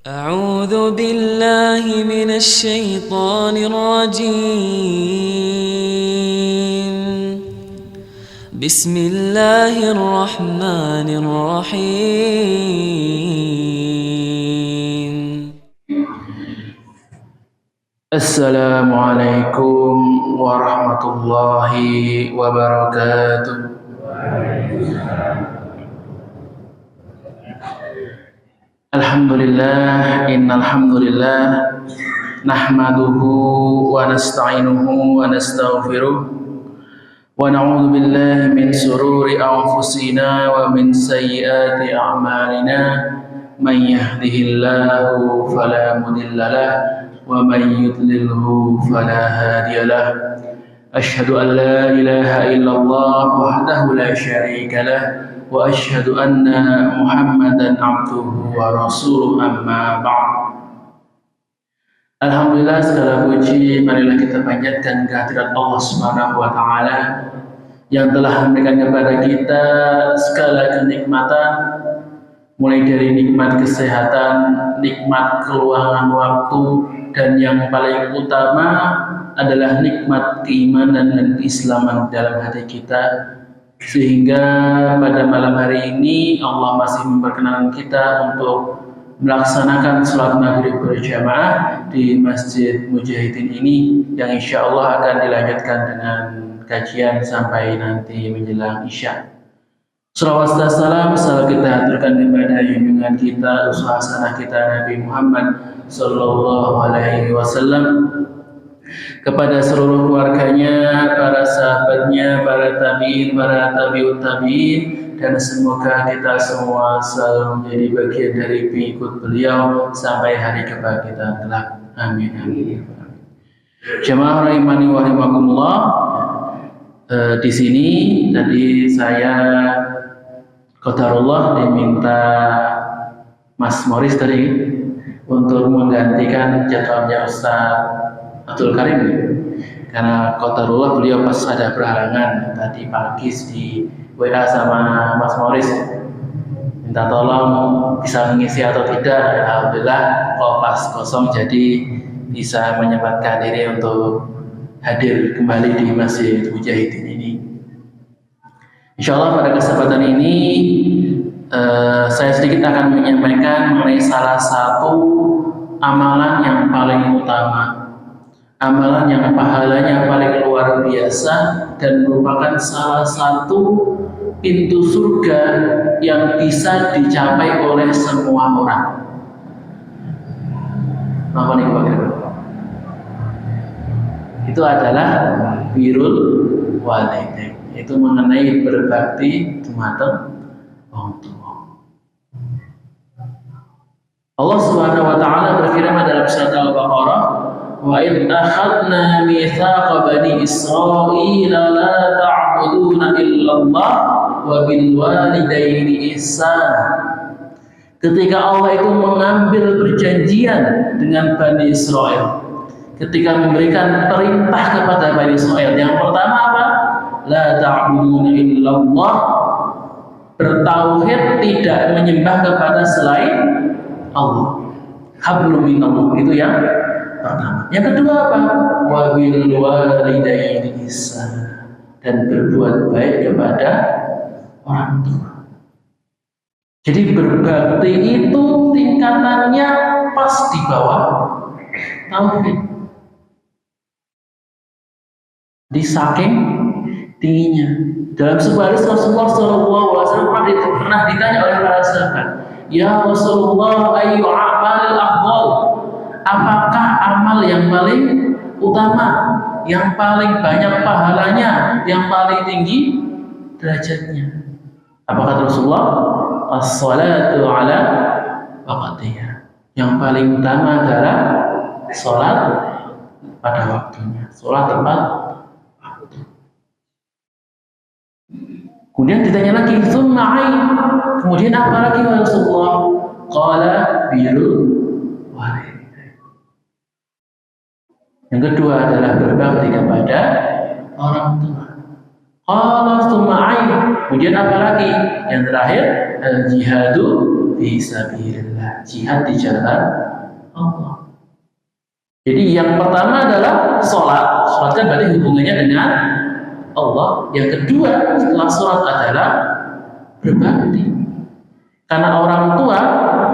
أعوذ بالله من الشيطان الرجيم. بسم الله الرحمن الرحيم. السلام عليكم ورحمة الله وبركاته. Alhamdulillah, innal hamdalillah nahmaduhu wa nasta'inuhu wa nastaghfiruh wa na'udzu billahi min sururi anfusina wa min sayyiati a'malina. Man yahdihillahu fala mudilla lahu wa man yudlilhu fala hadiya lahu. Asyhadu an la ilaha illallah wahdahu la syarika lah wa asyhadu anna Muhammadan abduhu wa rasuluh, amma ba'd. Alhamdulillah, segala puji marilah kita panjatkan kehadirat Allah Subhanahu wa taala yang telah memberikan kepada kita segala kenikmatan, mulai dari nikmat kesehatan, nikmat keluangan waktu, dan yang paling utama adalah nikmat keimanan dan keislaman dalam hati kita. Sehingga pada malam hari ini Allah masih memperkenankan kita untuk melaksanakan sholat maghrib berjamaah di Masjid Mujahidin ini, yang insya Allah akan dilanjutkan dengan kajian sampai nanti menjelang isya. Salawat dan salam selalu kita haturkan kepada junjungan kita, uswah hasanah kita Nabi Muhammad Sallallahu Alaihi Wasallam, kepada seluruh keluarganya, para sahabatnya, para tabi'in, para tabi'ut tabi'in, dan semoga kita semua selalu menjadi bagian dari pengikut beliau sampai hari kebangkitan kelak. Amin amin. Jamaah rahimani wa rahimakumullah. Di sini tadi saya qadarullah diminta Mas Morris tadi untuk menggantikan jadwalnya Ustaz Abdul Karim, karena qadarullah beliau pas ada berhalangan tadi pagi di WA sama Mas Morris minta tolong bisa mengisi atau tidak. Alhamdulillah kok pas kosong, jadi bisa menyempatkan diri untuk hadir kembali di Masjid Mujahidin ini. Insyaallah pada kesempatan ini saya sedikit akan menyampaikan mengenai salah satu amalan yang paling utama, amalan yang pahalanya paling luar biasa dan merupakan salah satu pintu surga yang bisa dicapai oleh semua orang. Apa nih Pak? Itu adalah birrul walidain. Itu mengenai berbakti dumateng orang tua. Allah Subhanahu wa taala berfirman dalam surat Al-Baqarah, wa idh akhadna mitsaqa bani Israila la ta'buduna illallah wa bil walidaini ihsana. Ketika Allah itu mengambil perjanjian dengan Bani Israel, ketika memberikan perintah kepada Bani Israel, yang pertama apa? La ta'buduna illallah, bertauhid, tidak menyembah kepada selain Allah. Hablum minallah, itu yang pertama. Yang kedua apa? Wa bil walidaini ihsana, dan berbuat baik kepada orang tua. Jadi berbakti itu tingkatannya pas di bawah tauhid. Di saking tingginya. Dalam sebuah hadis Rasulullah SAW pernah ditanya oleh para sahabat, ya Rasulullah, ayu a'malil afdal, apakah amal yang paling utama, yang paling banyak pahalanya, yang paling tinggi derajatnya? Apa kata Rasulullah? As-salatu ala waqtiha. Yang paling utama adalah salat pada waktunya, salat tepat waktu. Kemudian ditanya lagi, tsumma ain, kemudian apa lagi ya Rasulullah? Qala birrul walidain. Yang kedua adalah berbakti kepada orang tua. Qala tsumma ain, kemudian apa lagi? Yang terakhir al-jihadu fisabilillah, jihad di jalan Allah. Jadi yang pertama adalah sholat. Sholat kan berarti hubungannya dengan Allah. Yang kedua setelah sholat adalah berbakti. Karena orang tua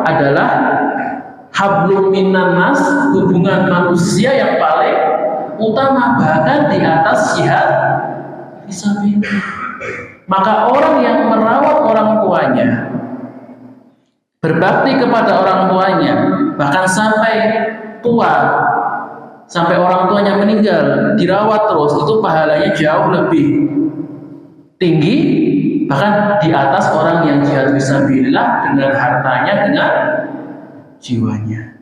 adalah hablum minan nas, hubungan manusia yang paling utama, bahkan di atas jihad fisabilillah. Maka orang yang merawat orang tuanya, berbakti kepada orang tuanya, bahkan sampai tua, sampai orang tuanya meninggal, dirawat terus, itu pahalanya jauh lebih tinggi, bahkan di atas orang yang jihad fisabilillah dengan hartanya, dengan jiwanya.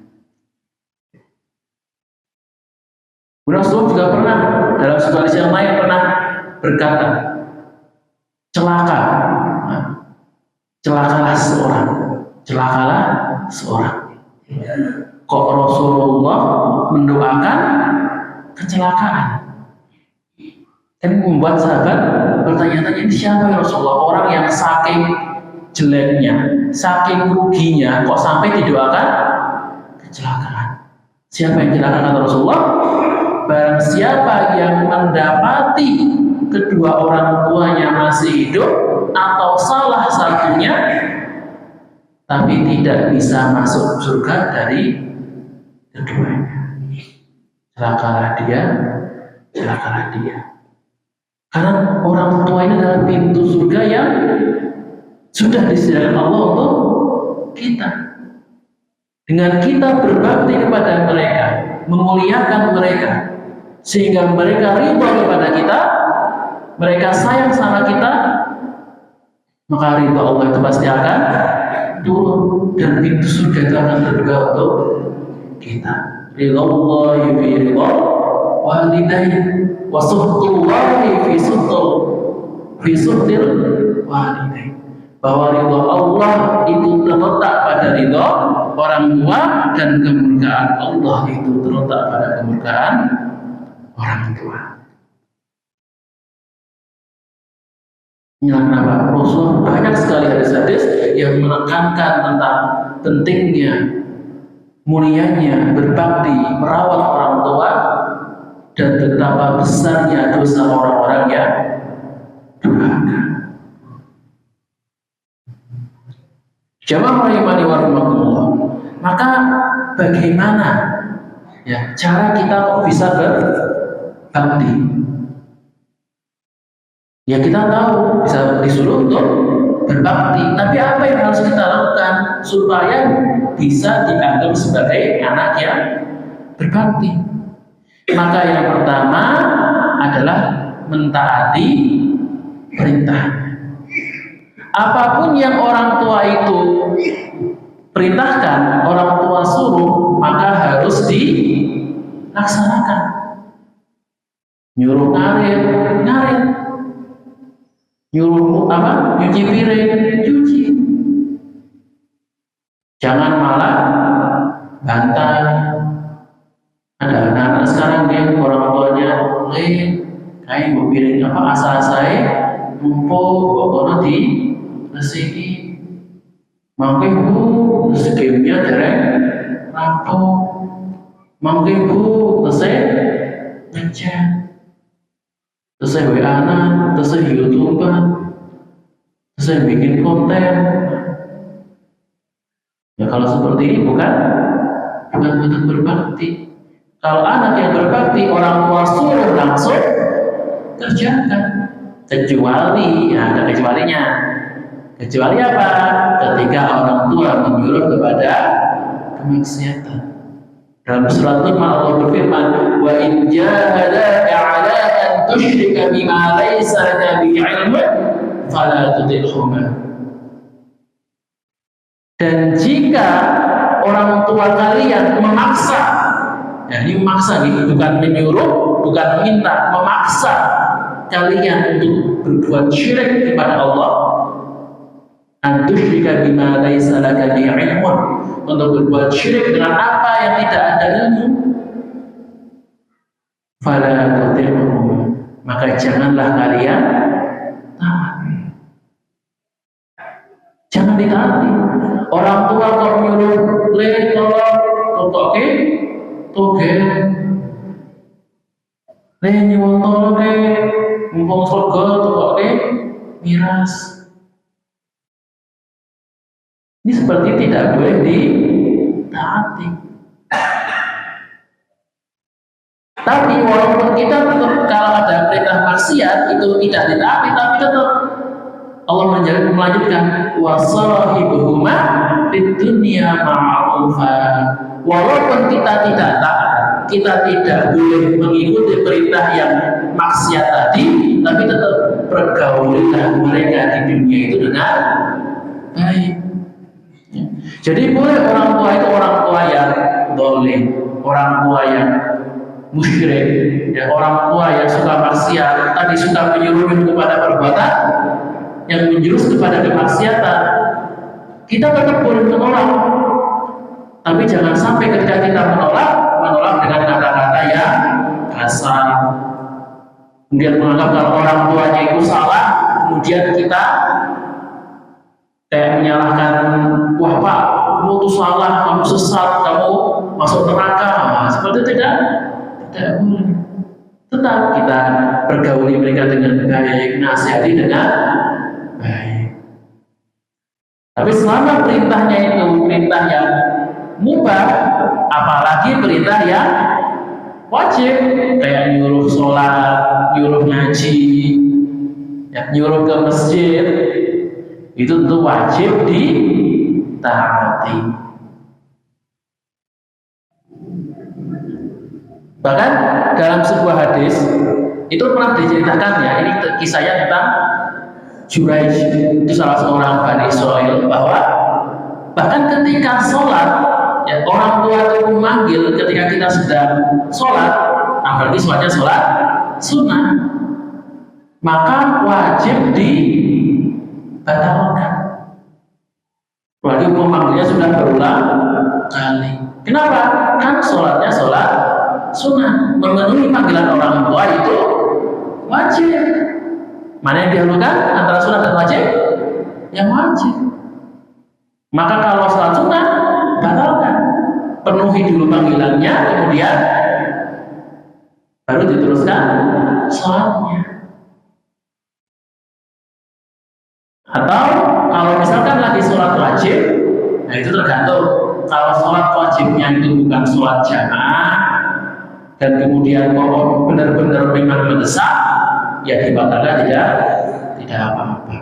Rasulullah juga pernah dalam sebuah hadis yang lain pernah berkata, celakalah seorang. Kok Rasulullah mendoakan kecelakaan? Kan membuat sahabat bertanya-tanya, ini siapa ya Rasulullah? Orang yang saking jeleknya, saking ruginya, kok sampai didoakan kecelakaan? Siapa yang celaka kata Rasulullah? Barang siapa yang mendapati kedua orang tuanya masih hidup atau salah satunya, tapi tidak bisa masuk surga dari keduanya, celakalah dia. Karena orang tua ini adalah pintu surga yang sudah disediakan Allah untuk kita. Dengan kita berbakti kepada mereka, memuliakan mereka, sehingga mereka ridha kepada kita, mereka sayang sama kita, maka ridha Allah itu pasti akan turun dan pintu surga itu akan terbuka untuk kita. Ridha Allah fi ridha walidayni wa suhtullahi fi suhtil walidayni. Bahwa ridha Allah itu terletak pada ridha orang tua, dan kemurkaan Allah itu terletak pada kemurkaan orang tua. Inilah kenapa Rasul banyak sekali hadis-hadis yang menekankan tentang pentingnya, mulianya berbakti, merawat orang tua, dan betapa besarnya dosa orang-orang yang durhaka. Jamaah rahimani wa rahimakumullah. Maka bagaimana ya cara kita kok bisa berbakti? Ya kita tahu bisa disuruh untuk berbakti, tapi apa yang harus kita lakukan supaya bisa dianggap sebagai anak yang berbakti? Maka yang pertama adalah mentaati perintah. Apapun yang orang tua itu perintahkan, orang tua suruh, maka harus dilaksanakan. Nyuruh ngarit, nyuruh nyuci piring, cuci. Jangan malah bantai. Ada anak-anak sekarang dia orang tuanya, kayak mau piring asal-asal numpuk, pokoknya di resiki. Mungkin bu, rezekinya dereng rampung. Mungkin bu, resep ngecek. Terus WA-an, terus YouTube, terus bikin konten. Ya kalau seperti ini bukan bentuk berbakti. Kalau anak yang berbakti, orang tua suruh langsung kerjakan. Kecuali, ya ada kecualinya. Kecuali apa? Ketika orang tua menyuruh kepada kemaksiatan. Dalam surat Nuh Allah berfirman, wa in jahadaka 'ala an tusyrika bima laysa laka bihi 'ilmun fala tuti'huma. Dan jika orang tua kalian memaksa, ya ini memaksa gitu, bukan menyuruh, bukan minta, memaksa kalian untuk berbuat syirik kepada Allah, an tusyrika bima laysa laka bihi 'ilmun, untuk berbuat syirik dengan apa yang tidak ada ilmu, fala tuti'huma, maka janganlah kalian taat. Jangan ditaati. Orang tua kok nyuruh le tolong tokoke toge le nyuwun tolong ke mumpung surga tokoke miras. Ini seperti tidak boleh ditaati. Tapi walaupun kita tetap kalau ada perintah maksiat itu tidak ditaati, tapi tetap Allah melanjutkan wasahibuhuma fid dunya ma'rufa. Walaupun kita tidak taat, kita tidak boleh mengikuti perintah yang maksiat tadi, tapi tetap pergaulilah mereka di dunia itu dengan baik. Jadi boleh orang tua itu orang tua yang dolim, orang tua yang musyrik, ya, orang tua yang suka maksiat, tadi suka menyuruh kepada perbuatan yang menjurus kepada kemaksiatan, kita tetap boleh menolak. Tapi jangan sampai ketika kita menolak dengan kata-kata yang kasar, kemudian menganggap kalau orang tuanya itu salah, kemudian kita kayak menyalahkan, wah Pak, kamu tuh salah, kamu sesat, kamu masuk neraka. Nah, seperti itu tidak boleh. Tetap kita pergauli mereka dengan baik, nasihati dengan baik. Tapi selama perintahnya itu perintah yang mubah, apalagi perintah yang wajib, kayak nyuruh sholat, nyuruh ngaji, ya, nyuruh ke masjid, itu tentu wajib ditaati. Bahkan dalam sebuah hadis itu pernah diceritakan, ya, ini kisahnya tentang Juraij, itu salah seorang Bani Israil, bahwa bahkan ketika sholat, ya, orang tua itu memanggil ketika kita sedang sholat, berarti sholatnya sholat sunnah, maka wajib dibatalkan. Berarti memanggilnya sudah berulang kali. Kenapa? Kan sholatnya sholat sunnah, memenuhi panggilan orang tua itu wajib. Mana yang didahulukan antara sunnah dan wajib? Yang wajib. Maka kalau sholat sunnah, batalkan, penuhi dulu panggilannya, kemudian baru diteruskan sholatnya. Atau kalau misalkan lagi sholat wajib, nah itu tergantung. Kalau sholat wajibnya itu bukan sholat jamaah dan kemudian kok benar-benar memang mendesak, ya dibatalkan, tidak apa-apa.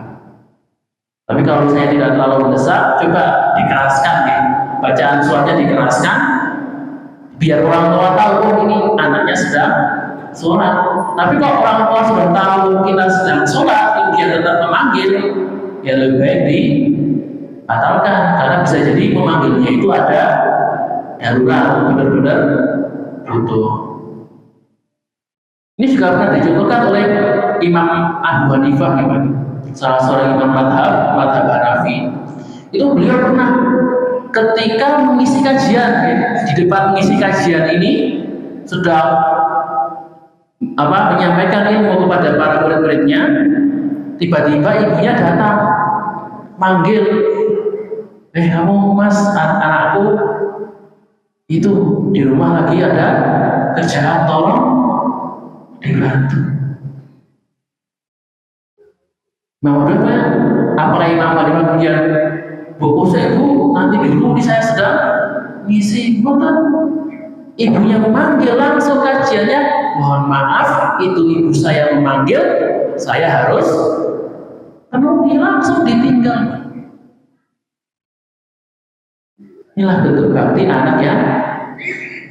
Tapi kalau saya tidak terlalu mendesak, coba dikeraskan, ya, bacaan sholatnya dikeraskan, biar orang tua tahu, oh ini anaknya sedang sholat. Tapi kalau orang tua sudah tahu kita sedang sholat, kemudian tetap memanggil, ya lebih baik dibatalkan, karena bisa jadi memanggilnya itu ada darurat, benar-benar butuh. Ini juga pernah dicontohkan oleh Imam Abu Hanifah, salah seorang imam madhab Hanafi. Itu beliau pernah ketika mengisi kajian, ya, di depan mengisi kajian ini sedang menyampaikan ilmu kepada para murid-muridnya, tiba-tiba ibunya datang manggil, kamu mas, anakku itu di rumah lagi ada kerjaan, tolong dibantu. Mau berapa? Apakah Imam Malik kemudian buku saya bu, nanti dulu ini saya sedang ngisi, bukan? Ibunya memanggil langsung kajiannya, mohon maaf, itu ibu saya memanggil, saya harus penuhi, langsung ditinggal. Inilah bentuk bakti anak yang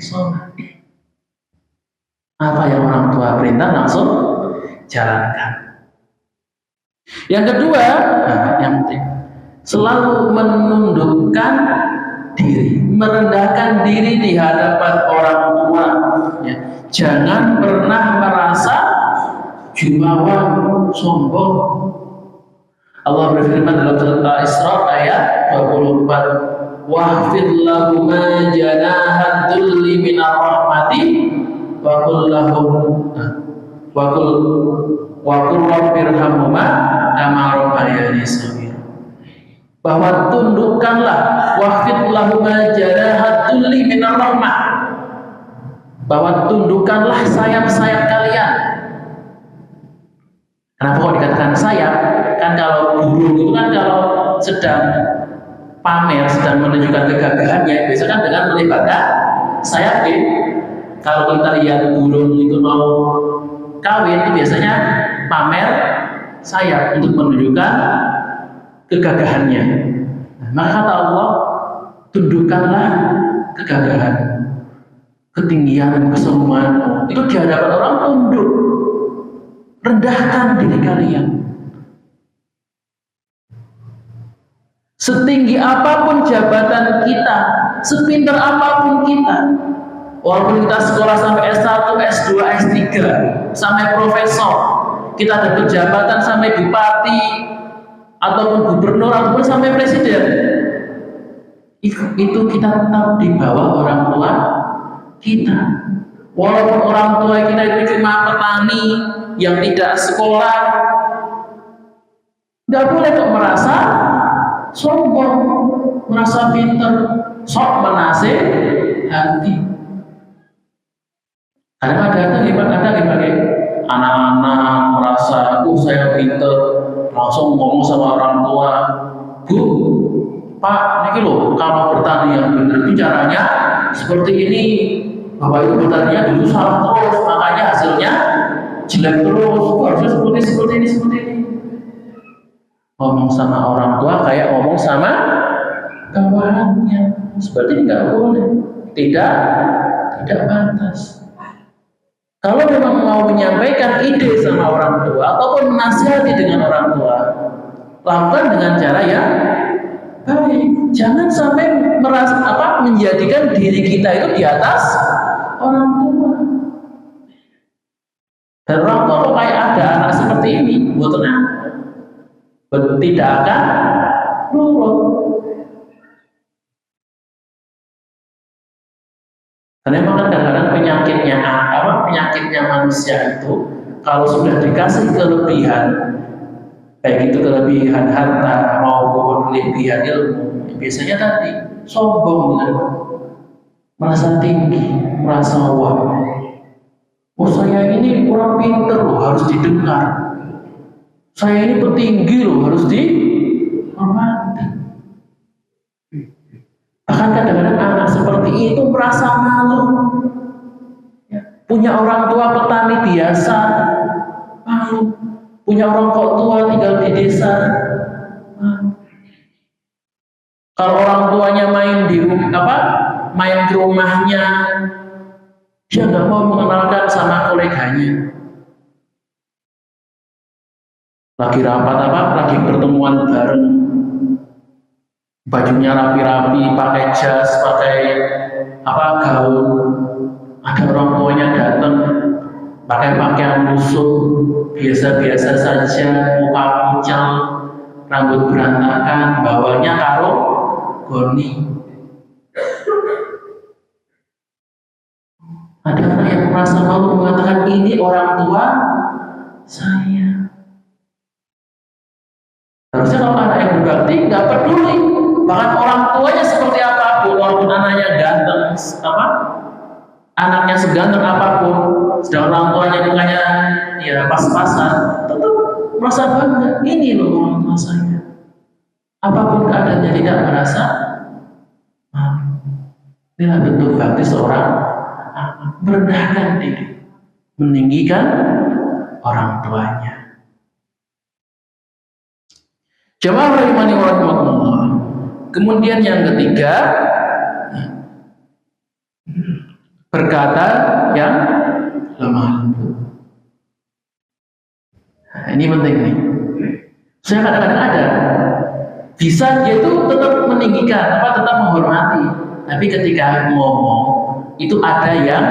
sholat. Apa yang orang tua perintah langsung jalankan. Yang kedua, yang penting, selalu menundukkan diri, merendahkan diri di hadapan orang tua. Ya. Jangan pernah merasa jumawa, sombong. Allah berfirman dalam surat Al-Isra ayat 24, wahfid lahuma janaha dzulli minar rahmati wa qul lahum wa qul rabbirhamhuma kama rabbayani shaghira. Bahwa tundukkanlah pamer, sedang menunjukkan kegagahannya, biasanya kan dengan melebarkan sayap. Kalau kita lihat burung itu mau kawin, itu biasanya pamer sayap untuk menunjukkan kegagahannya. Maka kata Allah, tundukkanlah kegagahan, ketinggian, kesombongan itu di hadapan orang, tunduk, rendahkan diri kalian. Setinggi apapun jabatan kita, sepintar apapun kita, walaupun kita sekolah sampai S1, S2, S3, sampai profesor, kita dapat jabatan sampai bupati, ataupun gubernur, ataupun sampai presiden, itu kita tetap di bawah orang tua kita. Walaupun orang tua kita itu cuma petani yang tidak sekolah, nggak boleh kok merasa sombong, merasa pintar, sok menasehati. Kadang ada anak-anak merasa, saya pintar, langsung ngomong sama orang tua, Bu, Pak, ini loh, kalau bertani yang benar itu caranya seperti ini. Bapak itu bertaninya dulu salah terus, makanya hasilnya jelek terus. Harusnya seperti ini. Ngomong sama orang tua kayak ngomong sama kawannya, seperti nggak boleh, tidak pantas. Kalau memang mau menyampaikan ide sama orang tua ataupun menasihati dengan orang tua, lakukan dengan cara yang baik. Jangan sampai menjadikan diri kita itu di atas orang tua. Dan orang tua kok kayak ada anak seperti ini, buatnya tidak akan nurut. Karena memang kadang-kadang penyakitnya manusia itu, kalau sudah dikasih kelebihan, baik itu kelebihan harta maupun kelebihan ilmu, biasanya tadi sombong, merasa tinggi, merasa wah, saya ini orang pinter loh, harus didengar. Saya ini petinggi loh, harus dihormati. Bahkan kadang-kadang anak seperti itu merasa malu. Punya orang tua petani biasa, malu. Punya orang tua tinggal di desa, malu. Kalau orang tuanya main di rumahnya, dia nggak mau mengenalkan sama koleganya. Lagi rapat lagi pertemuan bareng, bajunya rapi-rapi, pakai jas, pakai gaun. Ada orang tuanya datang pakai pakaian lusuh, biasa-biasa saja, muka pucat, rambut berantakan, bawahnya karo goni. Ada anak yang merasa malu mengatakan, ini orang tua saya. Harusnya kalau anak yang berbakti nggak peduli, bahkan orang tuanya seperti apapun, walaupun anaknya ganteng, anaknya seganteng apapun, sedang orang tuanya mukanya ya pas-pasan, tetap merasa bangga. Ini loh orang tua saya. Apapun keadaannya tidak merasa malu. Inilah bentuk bakti seorang anak, merendahkan diri, meninggikan orang tuanya. Jamaah rahimani wa rahimakumullah. Kemudian yang ketiga, berkata yang lemah lembut. Nah, ini penting nih. Saya kadang-kadang ada, bisa dia itu tetap meninggikan, tetap menghormati, tapi ketika ngomong itu ada yang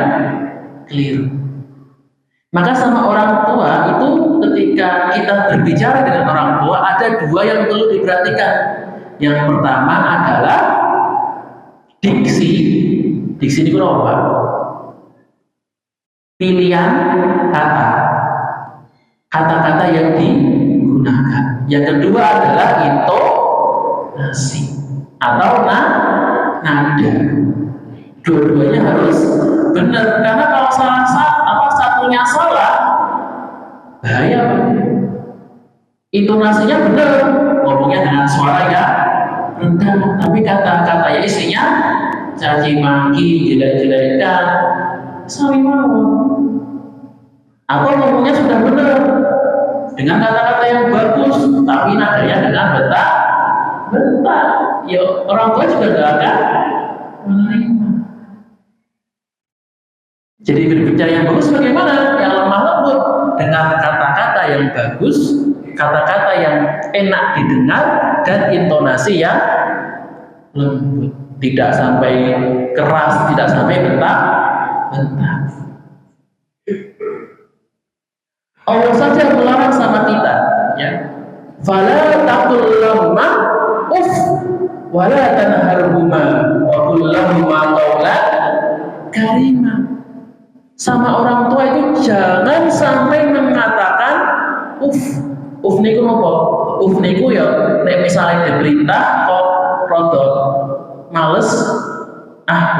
keliru. Maka sama orang tua itu, ketika kita berbicara dengan orang tua, ada dua yang perlu diperhatikan. Yang pertama adalah diksi. Diksi itu apa? Pilihan kata, kata-kata yang digunakan. Yang kedua adalah intonasi atau nada. Dua-duanya harus benar, karena kalau satunya salah, bahaya Pak. Intonasinya benar, ngomongnya dengan suara yang rendah, isinya caci maki, jelek-jelekan, sawi mawon. Atau ngomongnya sudah benar dengan kata-kata yang bagus, tapi nadanya dengan bentak. Ya orang tua juga gak akan menerima. Jadi berbicara yang bagus bagaimana? Yang lemah lembut dengan kata-kata yang bagus, kata-kata yang enak didengar dan intonasi yang lembut, tidak sampai keras, tidak sampai bentak. Allah saja melarang sama kita, ya. Fala taqul lahuma uff wala tanharhuma wa qul lahuma qawlan karima. Sama orang tua itu jangan sampai mengatakan uff. Uff niku apa? Uff niku ya nek misalnya diperintah kok rada males,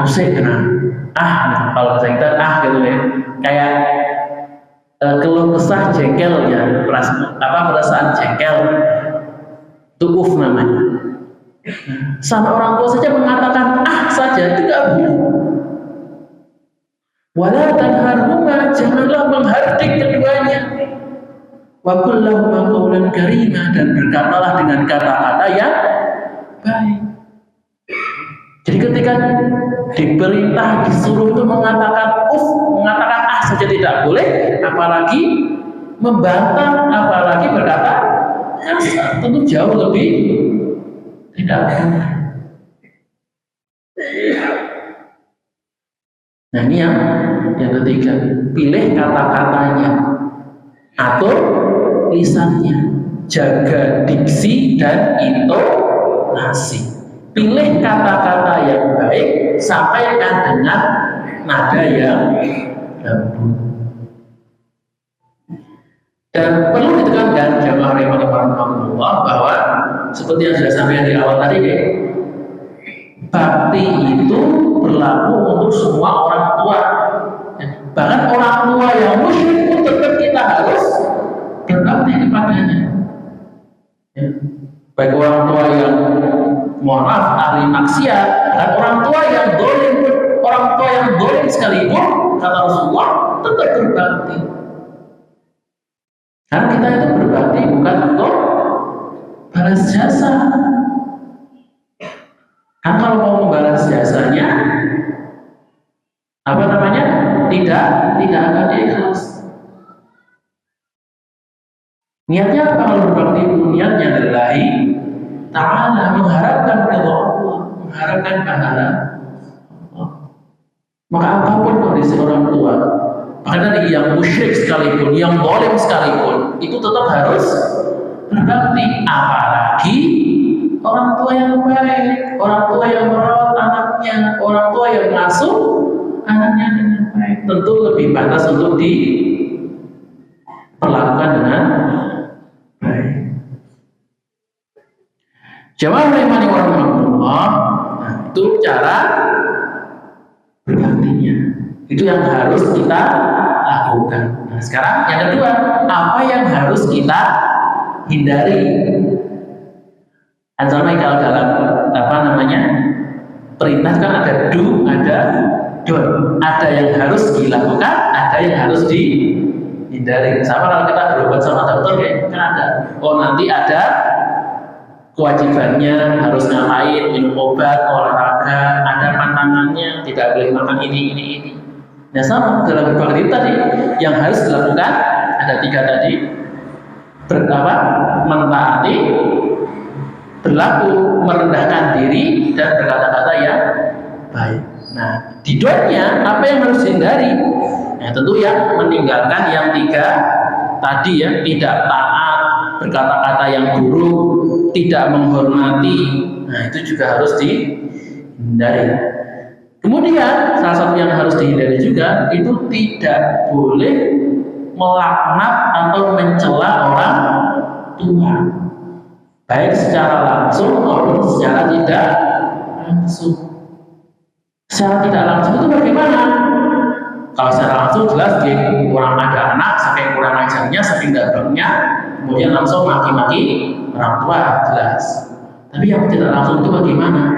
pusing tenan. Kalau bahasa kita gitu ya. Kayak keluh kesah jengkel ya, perasaan jengkel itu uff namanya. Sama orang tua saja mengatakan saja itu tidak boleh. Wala tanharhuma, janganlah menghardik keduanya. Wa qul lahuma qawlan karima, dan berkatalah dengan kata-kata yang baik. Jadi ketika diperintah, disuruh itu mengatakan mengatakan saja tidak boleh, apalagi membantah, apalagi berkata tentu jauh lebih tidak boleh. Nah ini yang ketiga, pilih kata-katanya, atur lisannya, jaga diksi dan intonasi. Pilih kata-kata yang baik, sampaikan dengan nada yang lembut. Dan perlu ditekankan jamaah rahimahullah bahwa seperti yang sudah sampaikan di awal tadi, bakti itu berlaku untuk semua orang tua. Bahkan orang tua yang musyrik pun tetap kita harus berbakti kepadanya. Baik orang tua yang mohon maaf ahli maksiat dan orang tua yang dolim sekalipun, kata Rasulullah, tetap berbakti. Karena kita itu berbakti bukan untuk balas jasa. Kan kalau mau membalas jasanya, tidak akan ikhlas. Niatnya apa kalau berbakti itu? Niatnya lillahi ta'ala, mengharapkan ridha Allah, mengharapkan pahala Allah. Maka apapun kondisi orang tua, bahkan tadi yang musyrik sekalipun, yang zalim sekalipun, itu tetap harus berbakti. Apalagi orang tua yang baik, orang tua yang merawat anaknya, orang tua yang mengasuh anaknya dengan baik, tentu lebih pantas untuk diperlakukan dengan baik. Jamaah rahimani wa rahmatullah, itu cara berbaktinya. Itu yang harus kita lakukan. Nah, sekarang yang kedua, apa yang harus kita hindari? Antaranya kalau dalam perintah kan ada do, ada don't. Ada yang harus dilakukan, ada yang harus dihindari. Sama kalau kita berobat sama dokter kan ada. Nanti ada kewajibannya, harus ngapain, minum obat, olahraga, ada pantangannya, tidak boleh makan ini. Nah sama dalam berbakti tadi, yang harus dilakukan ada 3 tadi. Mentaati, berlaku, merendahkan diri, dan berkata-kata yang baik. Nah, di doanya apa yang harus dihindari? Nah, tentu yang meninggalkan yang 3 tadi ya, tidak taat, berkata-kata yang buruk, tidak menghormati. Nah, itu juga harus dihindari. Kemudian salah satu yang harus dihindari juga itu tidak boleh melaknat atau mencela orang tua, baik secara langsung maupun secara tidak langsung. Secara tidak langsung itu bagaimana? Kalau secara langsung jelas dia kurang ada anak, saking kurang ajarnya, saking gabangnya, kemudian langsung maki-maki orang tua, jelas. Tapi yang tidak langsung itu bagaimana?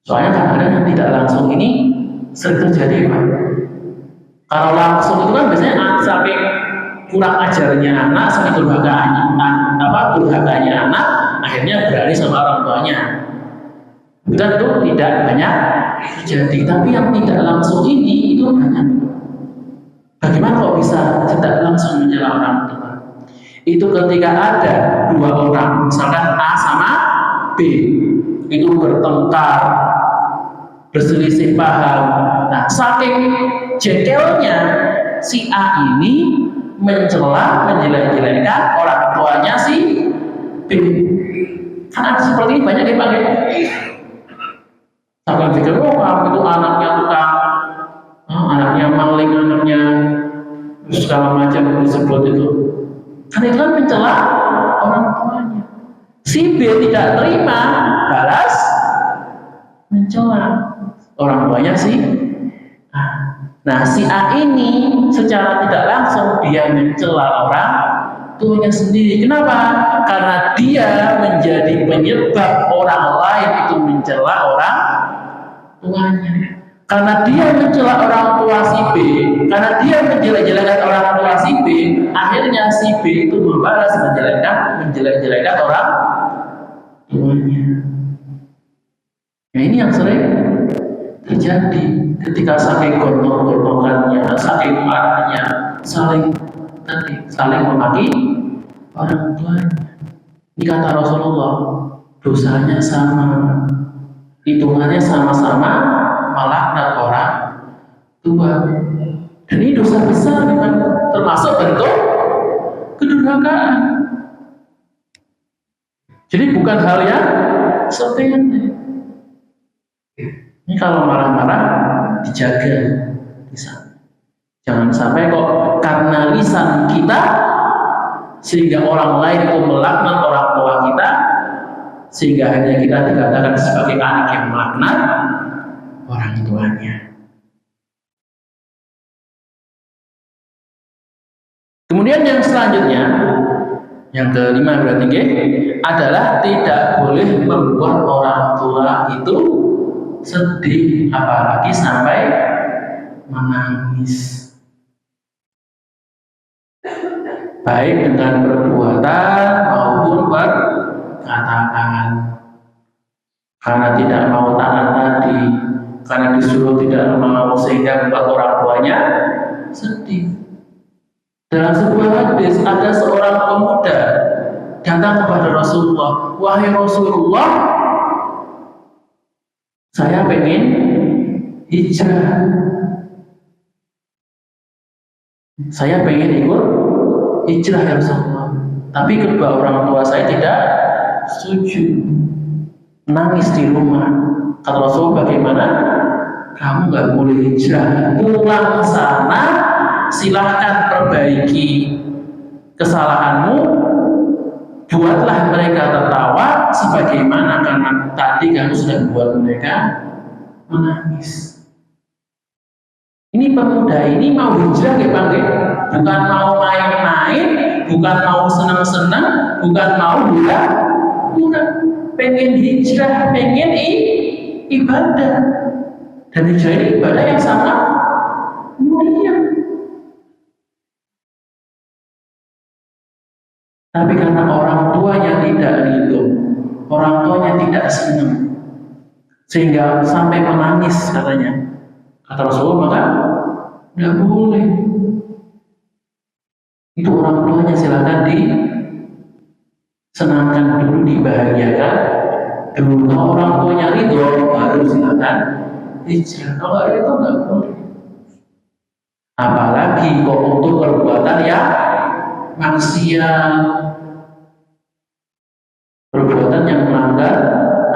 Soalnya kadang-kadang yang tidak langsung ini sering terjadi, Pak. Kalau langsung itu kan biasanya saking kurang ajarnya anak, saking durhakanya anak, akhirnya berani sama orang tuanya. Bukan itu tidak banyak terjadi, tapi yang tidak langsung ini itu banyak. Bagaimana kok bisa tidak langsung menyela orang tua? Itu ketika ada dua orang, misalkan A sama B, itu bertengkar, berselisih paham. Nah, saking jengkelnya si A ini mencela, menjelek-jelekkan orang tuanya si B. Kan ada seperti ini banyak ya Pak. Saking jengkel, oh kamu itu anaknya tukang, anaknya maling, anaknya segala macam disebut itu. Kan itu kan mencela orang tuanya. Si B tidak terima, balas mencela orang tuanya sih. Nah, si A ini secara tidak langsung dia mencela orang tuanya sendiri. Kenapa? Karena dia menjadi penyebab orang lain itu mencela orang tuanya. Karena dia mencela orang tua si B, karena dia menjelek-jelekan orang tua si B, akhirnya si B itu membalas menjelek-jelekan orang tuanya. Nah, ini yang sering terjadi ketika saking gontok-gontokannya, saking marahnya, saling memaki orang tuanya. Ini kata Rasulullah, dosanya sama, hitungannya sama-sama melaknat orang tua. Dan ini dosa besar, memang termasuk bentuk kedurhakaan. Jadi bukan hal yang sepele. Ini kalau marah-marah dijaga lisan. Jangan sampai kok karena lisan kita sehingga orang lain itu melaknat orang tua kita, sehingga hanya kita dikatakan sebagai anak yang melaknat orang tuanya. Kemudian yang selanjutnya, yang kelima berarti adalah tidak boleh membuat orang tua itu sedih, apalagi sampai menangis. Baik dengan perbuatan maupun perkataan. Karena tidak mau taat tadi, karena disuruh tidak mau sehingga membuat orang tuanya sedih. Dalam sebuah hadis ada seorang pemuda datang kepada Rasulullah, wahai Rasulullah, saya pengen hijrah, saya pengen ikut hijrah ya Rasulullah, tapi kedua orang tua saya tidak setuju, nangis di rumah. Kata Rasulullah, bagaimana? Kamu nggak boleh hijrah, pulang sana, silahkan perbaiki kesalahanmu, buatlah mereka tertawa sebagaimana karena tadi kamu sudah buat mereka menangis. Ini pemuda ini mau hijrah ya Bang, bukan mau main-main, bukan mau senang-senang, bukan mau hura-hura, pengen hijrah, pengen ibadah. Dan hijrah ini ibadah yang sangat mulia. Tapi karena orang tuanya tidak ridho, orang tuanya tidak senang, sehingga sampai menangis katanya. Kata Rasulullah, maka tidak boleh. Itu orang tuanya silakan disenangkan dulu, dibahagiakan dulu. Kalau orang tuanya ridho, baru silakan hijrah. Kalau itu nggak boleh. Apalagi kok untuk perbuatan yang maksiat, perbuatan yang melanggar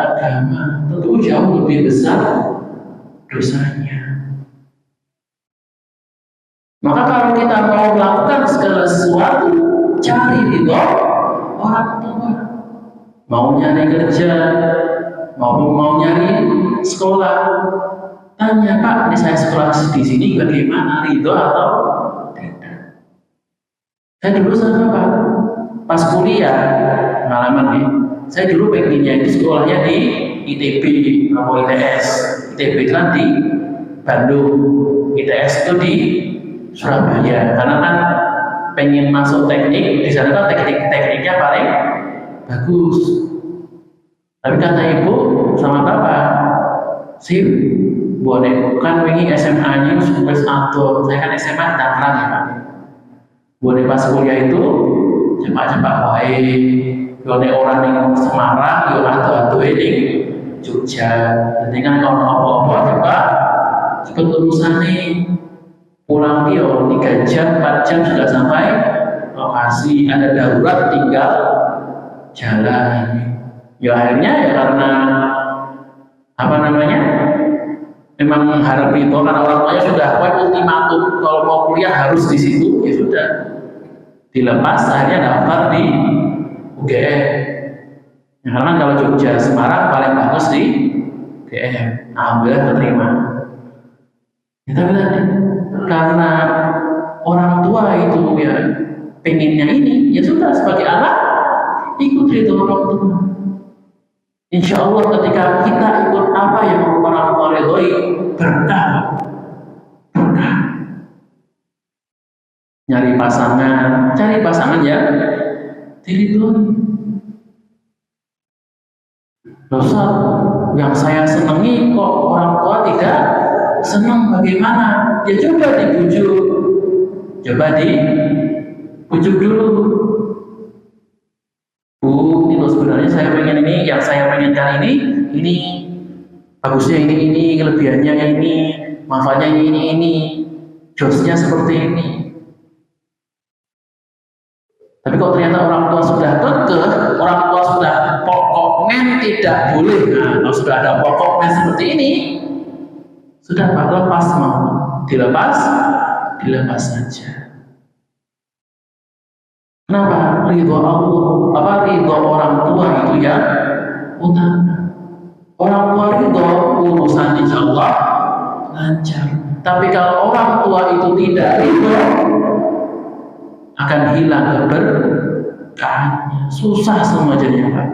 agama, tentu jauh lebih besar dosanya. Maka kalau kita mau melakukan segala sesuatu, cari ridho orang tua. Mau nyari kerja, mau nyari sekolah, tanya, Pak, ini saya sekolah di sini bagaimana, ridho atau tidak? Saya dulu sama Pak, pas kuliah pengalaman nih, saya dulu pengennya itu sekolahnya di ITB atau ITS. ITB itu kan di Bandung, ITS itu di Surabaya. Karena kan pengen masuk teknik, di sana kan tekniknya paling bagus. Tapi kata ibu sama bapak, sih boleh kan wingi SMA-nya wis atur. Saya kan SMA Tangerang ya Pak. Boleh pas kuliah itu cepat-cepat wae. Yo nek orang ning Semarang yo ado-ado ning Jogja. Jadi kan kalau apa-apa coba cepet urusane. Pulang yo 3 jam 4 jam sudah sampai lokasi. Ada darurat tinggal jalan. Ya akhirnya ya karena apa namanya? Memang mengharap itu karena orang tuanya sudah buat ultimatum kalau mau kuliah harus di situ, ya sudah dilepas akhirnya daftar di UGM. Ya, karena kan kalau Jogja Semarang paling bagus di UGM. Alhamdulillah keterima. Ya, tapi tadi karena orang tua itu ya pengennya ini, ya sudah sebagai anak ikut itu orang tua. Insya Allah ketika kita ikut apa yang orang tua ridhoi, berkah. Cari pasangan ya diridhoi. Dosa yang saya senangi kok orang tua tidak senang, bagaimana? Ya coba dibujuk dulu. Bu, ini loh sebenarnya saya pengen ini, yang saya pengenkan ini bagusnya ini, kelebihannya ini, manfaatnya ini, josnya seperti ini. Tapi kalau ternyata orang tua sudah kekeh, orang tua sudah pokoknya tidak boleh. Nah, kalau sudah ada pokoknya seperti ini, sudah Pak, lepas mau dilepas saja. Kenapa? Ridho Allah, ridho orang tua itu ya utama. Orang tua ridho, urusan insya Allah lancar. Tapi kalau orang tua itu tidak ridho, akan hilang keberkahannya. Susah semua jadinya Pak.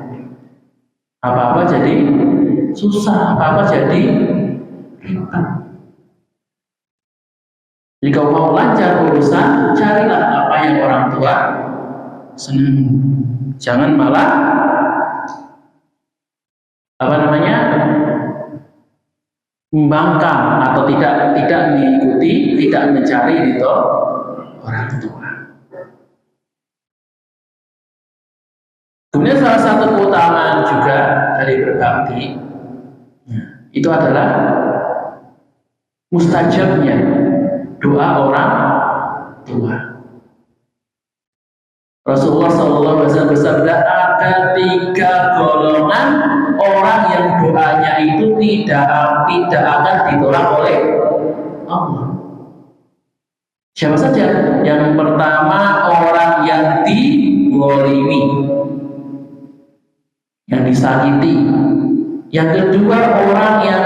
Apa-apa jadi susah, apa-apa jadi ribet. Jika mau lancar urusan, carilah apa yang orang tua senang. Jangan malah membangkang atau tidak mengikuti, tidak mencari ridho orang tua. Kemudian salah satu keutamaan juga dari berbakti itu adalah mustajabnya doa orang tua. Rasulullah SAW bersabda, ada 3 golongan orang yang doanya itu tidak akan ditolak oleh Allah. Siapa saja? Yang pertama orang yang digolimi, yang disakiti. Yang kedua orang yang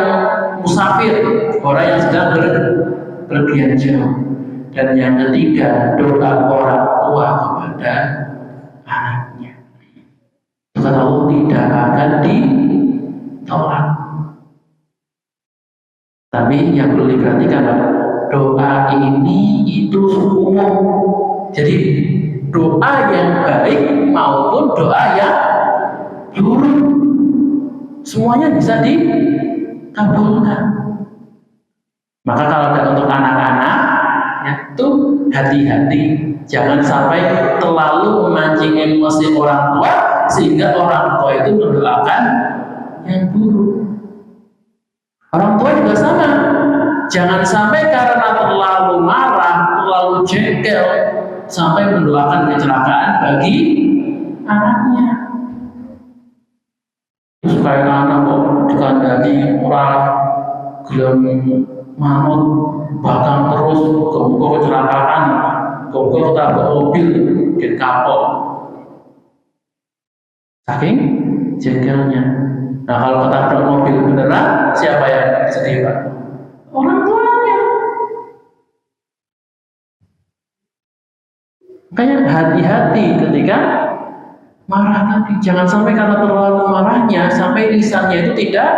musafir, orang yang sedang berpergian jauh. Dan yang ketiga doa orang tua kepada anaknya. Kata Allah tidak akan ditolak. Tapi yang perlu diperhatikan, doa ini itu umum. Jadi doa yang baik maupun doa yang buruk semuanya bisa dikabulkan. Maka kalau untuk anak-anak itu hati-hati, jangan sampai terlalu memancing emosi orang tua sehingga orang tua itu mendoakan yang buruk. Orang tua juga sama, jangan sampai karena terlalu marah, terlalu jengkel sampai mendoakan kecelakaan bagi anaknya. Supaya anak kok dikandani orang gelem manut bahkan terus ke kecelakaan, ke ketabrak mobil dan kapok saking jengkelnya. Nah kalau ketabrak mobil beneran, siapa yang sedih Pak? Orang tuanya. Makanya hati-hati ketika marah tadi. Jangan sampai karena terlalu marahnya sampai lisannya itu tidak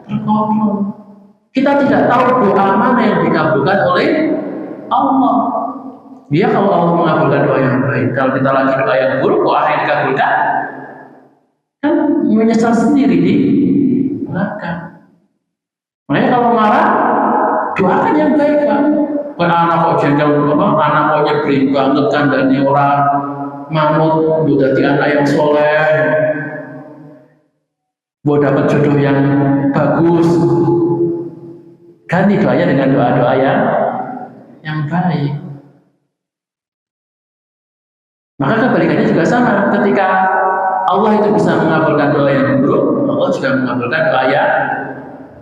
terkontrol. Kita tidak tahu doa mana yang dikabulkan oleh Allah. Dia kalau Allah mengabulkan doa yang baik, kalau kita lagi doa yang buruk, kok akhirnya dikabulkan? Kan menyesal sendiri di belakang. Makanya kalau marah, doakan yang baik kan. Anak kok jengkel, anak kok nyebelin banget kan, dan orang manut, udah jadi anak yang soleh, buat dapat jodoh yang bagus. Ganti doanya dengan doa-doa yang baik. Maka kebalikannya juga sama. Ketika Allah itu bisa mengabulkan doa yang buruk, Allah juga mengabulkan doa yang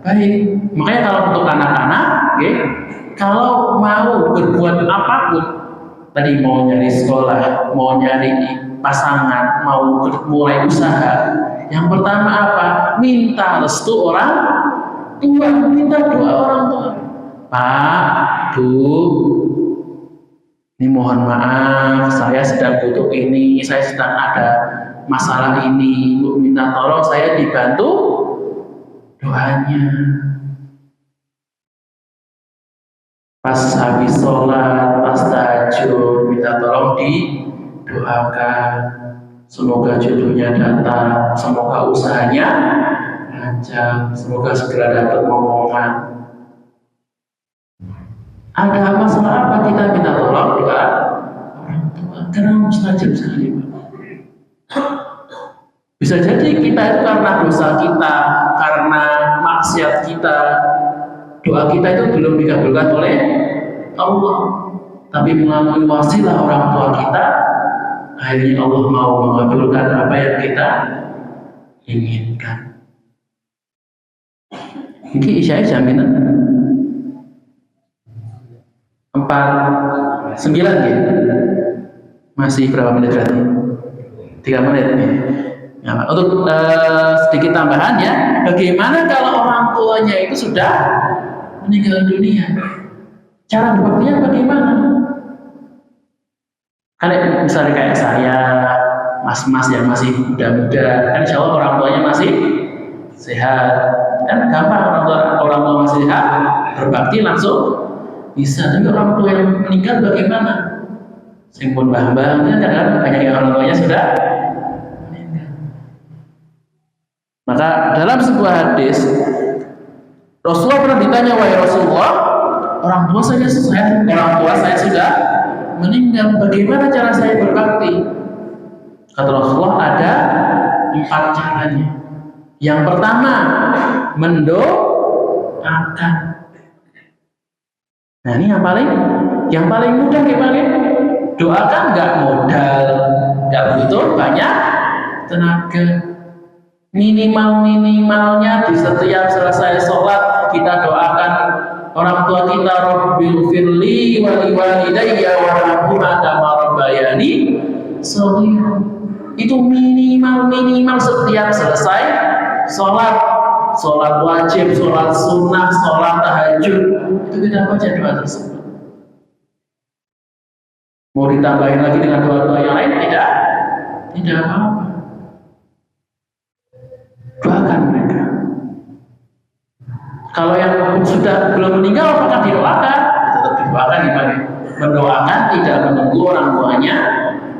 baik. Makanya kalau untuk anak-anak, kalau mau berbuat apapun, tadi mau nyari sekolah, mau nyari pasangan, mau mulai usaha, yang pertama apa? Minta restu orang tua, minta doa orang tua. Pak, Bu, ini mohon maaf, saya sedang butuh ini, saya sedang ada masalah ini, Bu minta tolong saya dibantu doanya. Pas habis sholat, pas tahajud, minta tolong didoakan. Semoga jodohnya datang, semoga usahanya lancar, semoga segera dapat momongan. Ada masalah apa kita minta tolong doa orang tua? Karena mustajab sekali, Pak. Bisa jadi kita itu karena dosa kita, karena maksiat kita, doa kita itu belum dikabulkan oleh Allah. Tapi melalui wasilah orang tua kita, akhirnya Allah mau mengabulkan apa yang kita inginkan. Ini isya jaminan 4:09 ya? Masih berapa menit berarti? 3 menit ya? Ya, untuk sedikit tambahan ya, bagaimana kalau orang tuanya itu sudah meninggal dunia? Cara berbaktinya bagaimana? Kan misalnya kayak saya, mas-mas yang masih muda-muda, kan insya Allah orang tuanya masih sehat, kan gampang orang tua masih sehat, berbakti langsung bisa. Tapi orang tua yang meninggal bagaimana? Simpun mbah-mbah, kan banyak yang orang tuanya sudah meninggal. Maka dalam sebuah hadis, Rasulullah pernah ditanya, wahai Rasulullah, orang tua saya sudah meninggal, bagaimana cara saya berbakti? Kata Rasulullah, ada 4 caranya. Yang pertama, mendoakan. Nah ini yang paling mudah gimana? Doakan nggak modal, nggak butuh banyak tenaga. Minimalnya di setiap selesai sholat kita doakan orang tua kita, Rabbil firli wali walidayya warhamhuma kama rabbayani shaghira. Itu minimal setiap selesai sholat wajib, sholat sunnah, sholat tahajud, itu kita baca doa tersebut. Mau ditambahin lagi dengan doa-doa yang lain? Tidak apa-apa. Doakan mereka. Kalau yang sudah belum meninggal, apakah didoakan? Tetap didoakan gimana? Mendoakan, tidak menunggu orang tuanya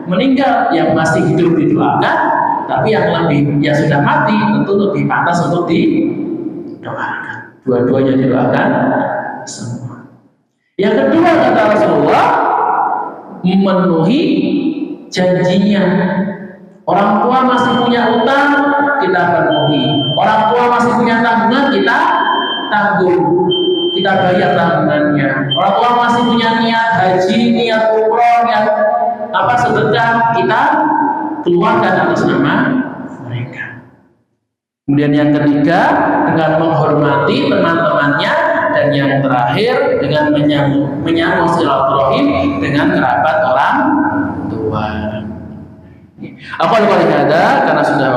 meninggal. Yang masih hidup didoakan, tapi yang sudah mati tentu lebih pantas untuk didoakan. Dua-duanya didoakan semua. Yang kedua kata Rasulullah, memenuhi janjinya. Orang tua masih punya utang, kita penuhi. Orang tua masih punya tanggungan, kita tanggung, kita bayar tanggungannya. Orang tua masih punya niat haji, niat umroh, niat sedekah, kita keluarkan atas nama mereka. Kemudian yang ketiga, dengan menghormati teman-temannya, dan yang terakhir dengan menyambung silaturahim dengan kerabat orang tua. Aku ada karena sudah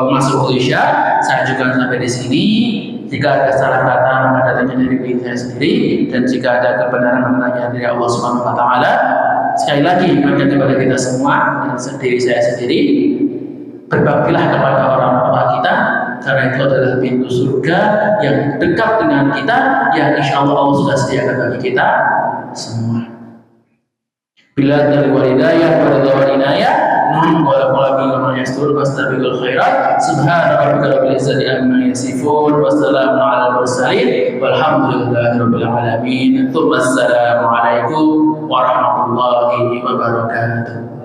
masuk Isya, saya juga sampai di sini. Jika ada salah kata, maka datangnya dari diri saya sendiri, dan jika ada kebenaran menanya dari Allah Subhanahu wa taala, sekali lagi ingatkan kepada kita semua dan sendiri saya sendiri, berbaktilah kepada orang tua kita karena itu adalah pintu surga yang dekat dengan kita yang insya Allah sudah sediakan bagi kita semua. Bila dari walidayah walidayah wala qalbi wa yastur fastabiqul khairat subhana rabbika rabbil izzati amma yasifun wa salamun alal mursalin walhamdulillahi rabbil alamin. Assalamu alaikum warahmatullahi wabarakatuh.